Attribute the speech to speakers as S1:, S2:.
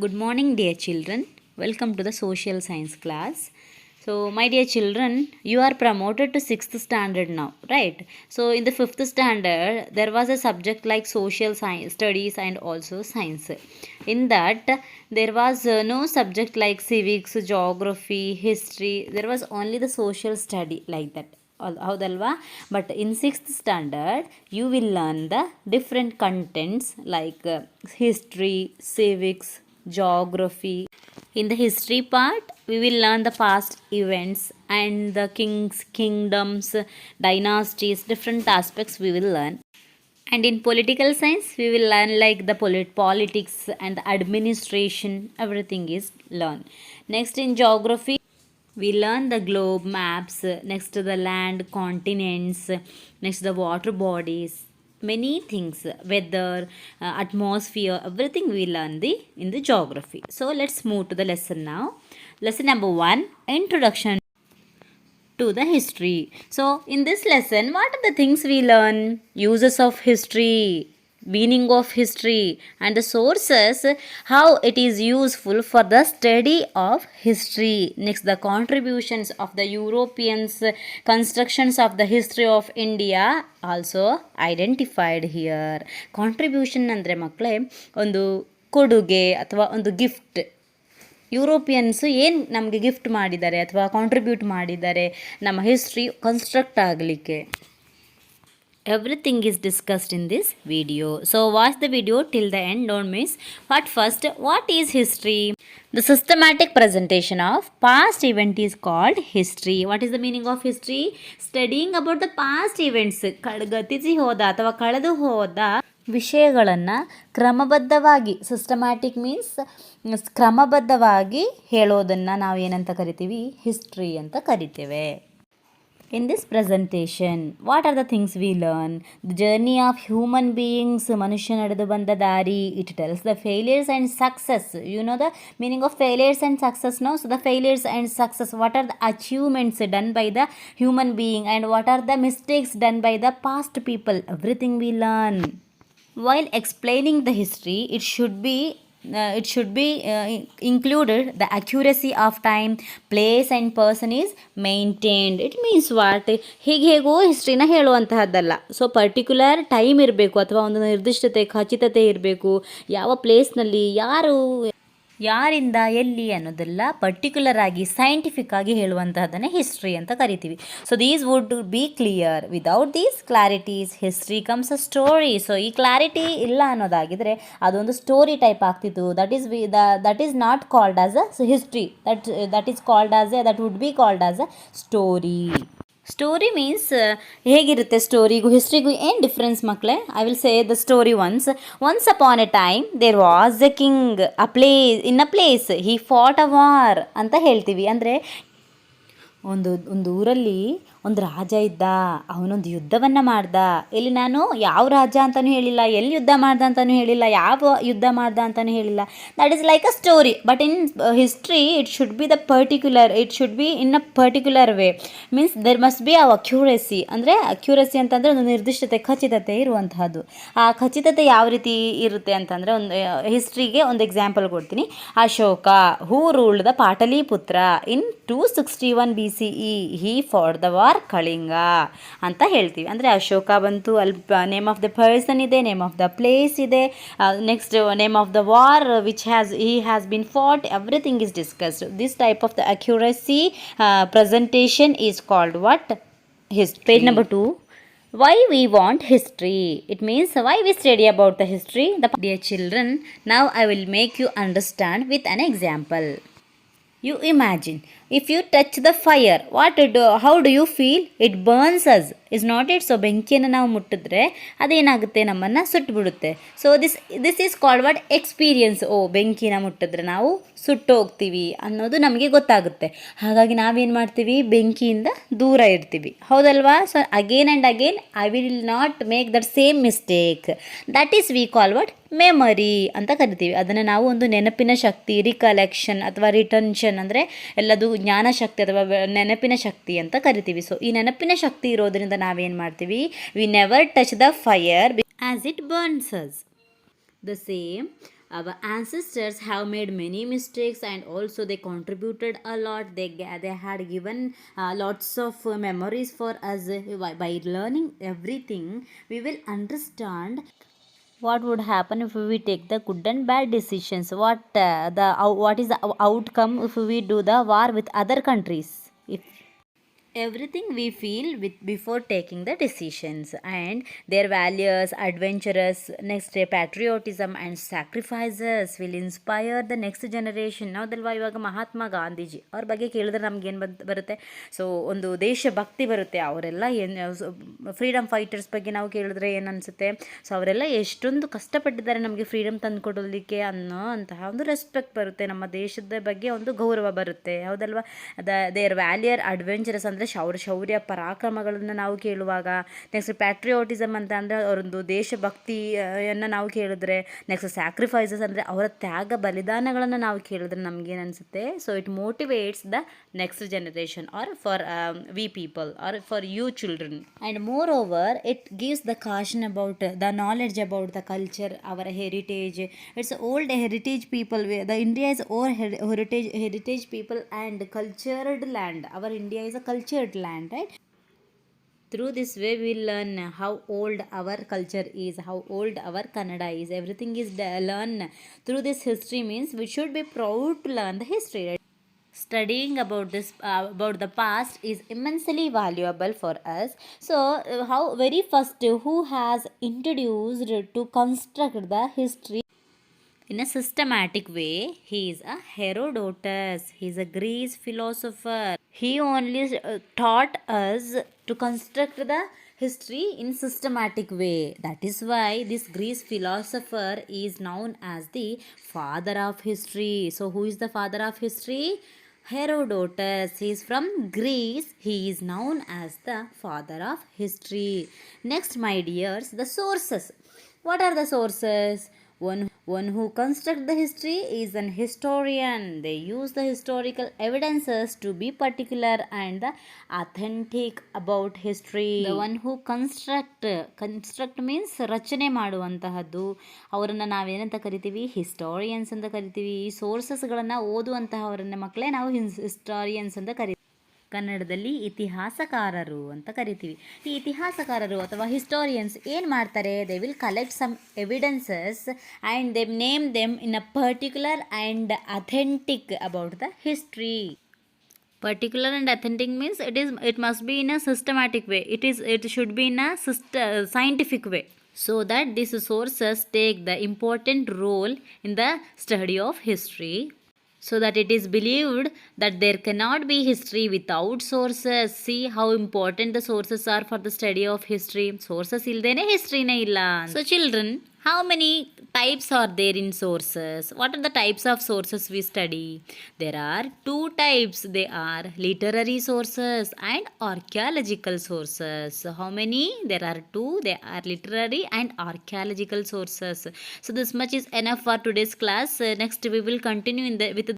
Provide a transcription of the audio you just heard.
S1: Good morning, dear children. Welcome to the social science class. So, my dear children, you are promoted to 6th standard now, right? So, in the 5th standard, there was a subject like social science studies and also science. In that, there was no subject like civics, geography, history. There was only the social study like that. ಹೌದಲ್ವಾ? But in sixth standard you will learn the different contents like history, civics, geography. In the history part, we will learn the past events and the kings, kingdoms, dynasties, different aspects we will learn. And in political science, we will learn like the politics and the administration, everything is learned. Next in geography, we learn the globe maps, next to the land, continents, next to the water bodies, many things, weather, atmosphere, everything we learn in the geography. So let's move to the lesson now. Lesson number 1, introduction to the history. So in this lesson, what are the things we learn? Uses of history, meaning of history, and the sources, how it is useful for the study of history. Next, the contributions of the Europeans, constructions of the history of India also identified here. Contribution ಅಂದರೆ ಮಕ್ಕಳೇ ಒಂದು ಕೊಡುಗೆ ಅಥವಾ ಒಂದು gift. Europeans ಏನು ನಮಗೆ gift ಮಾಡಿದ್ದಾರೆ ಅಥವಾ ಕಾಂಟ್ರಿಬ್ಯೂಟ್ ಮಾಡಿದ್ದಾರೆ ನಮ್ಮ ಹಿಸ್ಟ್ರಿ ಕನ್ಸ್ಟ್ರಕ್ಟ್ ಆಗಲಿಕ್ಕೆ. Everything is discussed in this video. So watch the video till the end, don't miss. But first, what is history? The systematic presentation of past event is called history. What is the meaning of history? Studying about the past events. ಗತಿಸಿ ಹೋದ ಅಥವಾ ಕಳೆದು ಹೋದ ವಿಷಯಗಳನ್ನು ಕ್ರಮಬದ್ಧವಾಗಿ, systematic means ಕ್ರಮಬದ್ಧವಾಗಿ ಹೇಳೋದನ್ನು ನಾವು ಏನಂತ ಕರಿತೀವಿ? ಹಿಸ್ಟ್ರಿ ಅಂತ ಕರಿತೇವೆ. In this presentation, what are the things we learn? The journey of human beings, ಮನುಷ್ಯ ನಡೆದು ಬಂದ ದಾರಿ. It tells the failures and success. You know the meaning of failures and success, no? So the failures and success, what are the achievements done by the human being and what are the mistakes done by the past people? Everything we learn. While explaining the history, it should be included the accuracy of time, place and person is maintained. It means what? ಹೇಗೋ ಹಿಸ್ಟ್ರಿನ ಹೇಳುವಂತಹದ್ದಲ್ಲ. So particular time ಇರಬೇಕು ಅಥವಾ ಒಂದು ನಿರ್ದಿಷ್ಟತೆ, ಖಚಿತತೆ ಇರಬೇಕು. ಯಾವ ಪ್ಲೇಸ್ನಲ್ಲಿ ಯಾರಿಂದ ಎಲ್ಲಿ ಅನ್ನೋದೆಲ್ಲ ಪರ್ಟಿಕ್ಯುಲರ್ ಆಗಿ ಸೈಂಟಿಫಿಕ್ ಆಗಿ ಹೇಳುವಂತಹದ್ದನ್ನೇ ಹಿಸ್ಟ್ರಿ ಅಂತ ಕರಿತೀವಿ. So these would be clear. Without these clarities history comes a story. So ಈ ಕ್ಲಾರಿಟಿ ಇಲ್ಲ ಅನ್ನೋದಾಗಿದ್ರೆ ಅದೊಂದು ಸ್ಟೋರಿ ಟೈಪ್ ಆಗ್ತಿತ್ತು. That is not called as a history. That is called as that would be called as a story. Story means ಹೇಗಿರುತ್ತೆ ಸ್ಟೋರಿಗೂ ಹಿಸ್ಟ್ರಿಗೂ ಏನು difference ಮಕ್ಕಳೇ? I will say the story once upon a time there was a king in a place he fought a war ಅಂತ ಹೇಳ್ತೀವಿ. ಅಂದರೆ ಒಂದು ಊರಲ್ಲಿ ಒಂದು ರಾಜ ಇದ್ದ, ಅವನೊಂದು ಯುದ್ಧವನ್ನು ಮಾಡ್ದ. ಇಲ್ಲಿ ನಾನು ಯಾವ ರಾಜ ಅಂತಲೂ ಹೇಳಿಲ್ಲ, ಎಲ್ಲಿ ಯುದ್ಧ ಮಾಡ್ದ ಅಂತಲೂ ಹೇಳಿಲ್ಲ, ಯಾವ ಯುದ್ಧ ಮಾಡ್ದ ಅಂತಲೂ ಹೇಳಿಲ್ಲ. That is like a story. But in history it should be it should be in a particular way. Means there must be a accuracy. ಅಂದರೆ ಅಕ್ಯುರಸಿ ಅಂತಂದರೆ ಒಂದು ನಿರ್ದಿಷ್ಟತೆ, ಖಚಿತತೆ ಇರುವಂತಹದ್ದು. ಆ ಖಚಿತತೆ ಯಾವ ರೀತಿ ಇರುತ್ತೆ ಅಂತಂದರೆ, ಒಂದು ಹಿಸ್ಟ್ರಿಗೆ ಒಂದು ಎಕ್ಸಾಂಪಲ್ ಕೊಡ್ತೀನಿ. Ashoka who ruled the Pataliputra in 261 BCE he fought the war Kalinga ಅಂತ ಹೇಳ್ತೀವಿ. ಅಂದರೆ ಅಶೋಕ ಬಂತು, ಅಲ್ಲಿ ನೇಮ್ ಆಫ್ ದ ಪರ್ಸನ್ ಇದೆ, ನೇಮ್ ಆಫ್ ದ ಪ್ಲೇಸ್ ಇದೆ, next name of the war which he has been fought, everything is discussed. This type of the accuracy presentation is called what? History. Page number 2. Why we want history? It means why we study about the history. Dear children, now I will make you understand with an example. You imagine, if you touch the fire, how do you feel? It burns us, is not it? So ಬೆಂಕಿಯನ್ನು ನಾವು ಮುಟ್ಟಿದ್ರೆ ಅದೇನಾಗುತ್ತೆ, ನಮ್ಮನ್ನು ಸುಟ್ಟುಬಿಡುತ್ತೆ. So this is called what? Experience. ಬೆಂಕಿನ ಮುಟ್ಟಿದ್ರೆ ನಾವು ಸುಟ್ಟು ಹೋಗ್ತೀವಿ ಅನ್ನೋದು ನಮಗೆ ಗೊತ್ತಾಗುತ್ತೆ. ಹಾಗಾಗಿ ನಾವೇನು ಮಾಡ್ತೀವಿ? ಬೆಂಕಿಯಿಂದ ದೂರ ಇರ್ತೀವಿ, ಹೌದಲ್ವಾ? So again and again I will not make that same mistake. That is we call what? Memory ಅಂತ ಕರಿತೀವಿ. ಅದನ್ನು ನಾವು ಒಂದು ನೆನಪಿನ ಶಕ್ತಿ, ರಿಕಲೆಕ್ಷನ್ ಅಥವಾ ರಿಟೆನ್ಷನ್ ಅಂದರೆ ಎಲ್ಲದು ಜ್ಞಾನ ಶಕ್ತಿ ಅಥವಾ ನೆನಪಿನ ಶಕ್ತಿ ಅಂತ ಕರಿತೀವಿ. ಸೊ ಈ ನೆನಪಿನ ಶಕ್ತಿ ಇರೋದ್ರಿಂದ ನಾವೇನು ಮಾಡ್ತೀವಿ? We never touch the fire as it burns us. The same, our ancestors have made many mistakes, and also they contributed a lot. They had given lots of memories for us. By learning everything, we will understand what would happen if we take the good and bad decisions, what is the outcome if we do the war with other countries, if everything we feel with before taking the decisions, and their values, adventurous, next patriotism and sacrifices will inspire the next generation. ನಾವದಲ್ವಾ ಇವಾಗ ಮಹಾತ್ಮ ಗಾಂಧೀಜಿ ಅವ್ರ ಬಗ್ಗೆ ಕೇಳಿದ್ರೆ ನಮ್ಗೇನು ಬರುತ್ತೆ? So ಒಂದು ದೇಶಭಕ್ತಿ ಬರುತ್ತೆ. ಅವರೆಲ್ಲ ಏನು ಫ್ರೀಡಮ್ ಫೈಟರ್ಸ್ ಬಗ್ಗೆ ನಾವು ಕೇಳಿದ್ರೆ ಏನು ಅನಿಸುತ್ತೆ? ಸೊ ಅವರೆಲ್ಲ ಎಷ್ಟೊಂದು ಕಷ್ಟಪಟ್ಟಿದ್ದಾರೆ ನಮಗೆ ಫ್ರೀಡಮ್ ತಂದುಕೊಡಲಿಕ್ಕೆ ಅನ್ನೋ ಅಂತಹ ಒಂದು ರೆಸ್ಪೆಕ್ಟ್ ಬರುತ್ತೆ. ನಮ್ಮ ದೇಶದ ಬಗ್ಗೆ ಒಂದು ಗೌರವ ಬರುತ್ತೆ, ಹೌದಲ್ವಾ? ದೇರ್ ವ್ಯಾಲಿಯರ್ ಅಡ್ವೆಂಚರಸ್ ಅಂದರೆ ಶೌರ್ಯ ಪರಾಕ್ರಮಗಳನ್ನು ನಾವು ಕೇಳುವಾಗ, ನೆಕ್ಸ್ಟ್ ಪ್ಯಾಟ್ರಿಯೋಟಿಸಮ್ ಅಂತ ಅಂದರೆ ಅವರೊಂದು ದೇಶಭಕ್ತಿಯನ್ನು ನಾವು ಕೇಳಿದ್ರೆ, ನೆಕ್ಸ್ಟ್ ಸ್ಯಾಕ್ರಿಫೈಸಸ್ ಅಂದರೆ ಅವರ ತ್ಯಾಗ ಬಲಿದಾನಗಳನ್ನು ನಾವು ಕೇಳಿದ್ರೆ ನಮಗೇನು ಅನಿಸುತ್ತೆ? So it motivates the next generation are for we people are for you children. And more over it gives the caution about the knowledge about the culture, ಅವರ heritage. It's old heritage people. The India is our heritage people and cultured land. Our India is a cultured land, right? Through this way we learn how old our culture is, how old our Kannada is. Everything is learn through this history, means we should be proud to learn the history, right? Studying about this about the past is immensely valuable for us. So how very first who has introduced to construct the history in a systematic way? He is a Herodotus. He is a Greek philosopher. He only taught us to construct the history in systematic way. That is why this Greek philosopher is known as the father of history. So who is the father of history? Herodotus. He is from Greece. He is known as the father of history. Next, my dears, the sources. What are the sources? One who constructs the history is an historian. They use the historical evidences to be particular and authentic about history. The one who construct means ರಚನೆ ಮಾಡುವಂತಹದ್ದು. ಅವರನ್ನು ನಾವೇನಂತ ಕರಿತೀವಿ? Historians ಅಂತ ಕರಿತೀವಿ. ಈ ಸೋರ್ಸಸ್ಗಳನ್ನು ಓದುವಂತಹವರನ್ನ ಮಕ್ಕಳೇ ನಾವು ಹಿಸ್ಟೋರಿಯನ್ಸ್ ಅಂತ ಕರಿತೀವಿ. ಕನ್ನಡದಲ್ಲಿ ಇತಿಹಾಸಕಾರರು ಅಂತ ಕರಿತೀವಿ. ಈ ಇತಿಹಾಸಕಾರರು ಅಥವಾ ಹಿಸ್ಟೋರಿಯನ್ಸ್ ಏನು ಮಾಡ್ತಾರೆ? They will collect some evidences and they name them in a particular and authentic about the history. Particular and authentic means it must be in a systematic way. It should be in a scientific way, so that these sources take the important role in the study of history, so that it is believed that there cannot be history without sources. See how important the sources are for the study of history. Sources ಇಲ್ದೇನೆ ಹಿಸ್ಟ್ರಿನೇ ಇಲ್ಲ. So children, how many types are there in sources? What are the types of sources we study? There are two types. They are literary sources and archaeological sources. So how many? There are two. They are literary and archaeological sources. So this much is enough for today's class. Next we will continue with